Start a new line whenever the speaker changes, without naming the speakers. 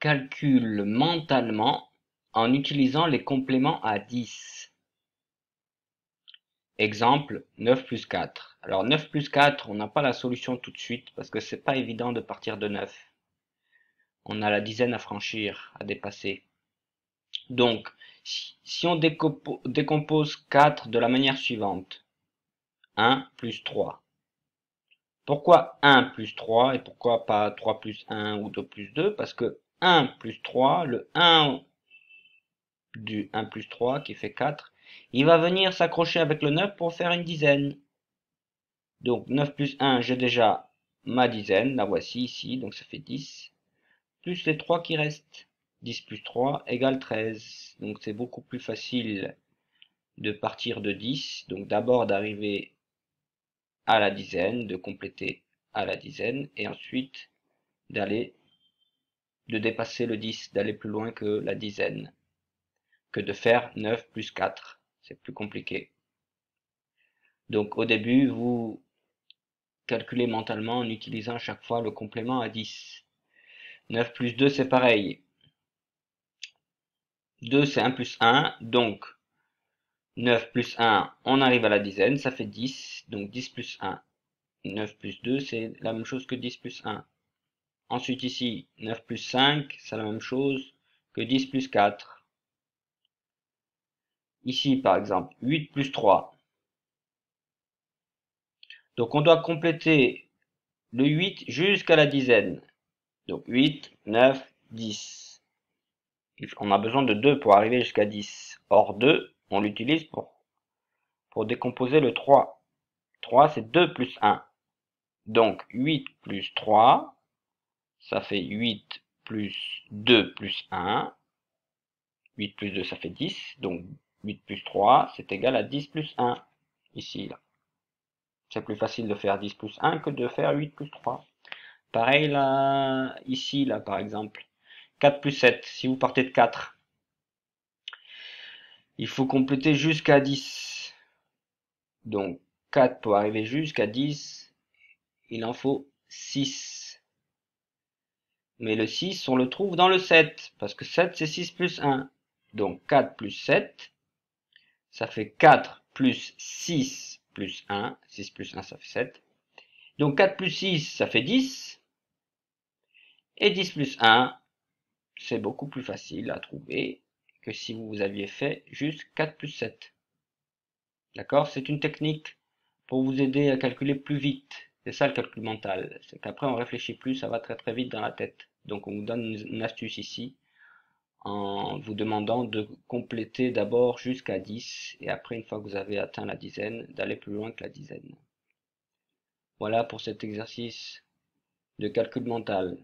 calcule mentalement en utilisant les compléments à 10. Exemple, 9 plus 4. Alors 9 plus 4, on n'a pas la solution tout de suite parce que c'est pas évident de partir de 9. On a la dizaine à franchir, à dépasser. Donc, si on décompose 4 de la manière suivante, 1 plus 3. Pourquoi 1 plus 3 et pourquoi pas 3 plus 1 ou 2 plus 2? Parce que 1 plus 3, le 1 du 1 plus 3 qui fait 4, il va venir s'accrocher avec le 9 pour faire une dizaine. Donc 9 plus 1, j'ai déjà ma dizaine, la voici ici, donc ça fait 10, plus les 3 qui restent. 10 plus 3 égale 13. Donc c'est beaucoup plus facile de partir de 10, donc d'abord d'arriver à la dizaine, de compléter à la dizaine, et ensuite de dépasser le 10, d'aller plus loin que la dizaine, que de faire 9 plus 4. C'est plus compliqué. Donc au début, vous calculez mentalement en utilisant à chaque fois le complément à 10. 9 plus 2, c'est pareil. 2, c'est 1 plus 1, donc 9 plus 1, on arrive à la dizaine, ça fait 10, donc 10 plus 1. 9 plus 2, c'est la même chose que 10 plus 1. Ensuite ici, 9 plus 5, c'est la même chose que 10 plus 4. Ici, par exemple, 8 plus 3. Donc on doit compléter le 8 jusqu'à la dizaine. Donc 8, 9, 10. On a besoin de 2 pour arriver jusqu'à 10. Or 2, on l'utilise pour décomposer le 3. 3, c'est 2 plus 1. Donc 8 plus 3, ça fait 8 plus 2 plus 1. 8 plus 2, ça fait 10. Donc 8 plus 3, c'est égal à 10 plus 1. Ici, là. C'est plus facile de faire 10 plus 1 que de faire 8 plus 3. Pareil là, ici, là, par exemple. 4 plus 7, si vous partez de 4, il faut compléter jusqu'à 10. Donc 4 pour arriver jusqu'à 10, il en faut 6. Mais le 6, on le trouve dans le 7, parce que 7, c'est 6 plus 1. Donc 4 plus 7, ça fait 4 plus 6 plus 1. 6 plus 1, ça fait 7. Donc 4 plus 6, ça fait 10. Et 10 plus 1, c'est beaucoup plus facile à trouver que si vous aviez fait juste 4 plus 7. D'accord? C'est une technique pour vous aider à calculer plus vite. C'est ça le calcul mental. C'est qu'après on réfléchit plus, ça va très très vite dans la tête. Donc on vous donne une astuce ici en vous demandant de compléter d'abord jusqu'à 10 et après une fois que vous avez atteint la dizaine, d'aller plus loin que la dizaine. Voilà pour cet exercice de calcul mental.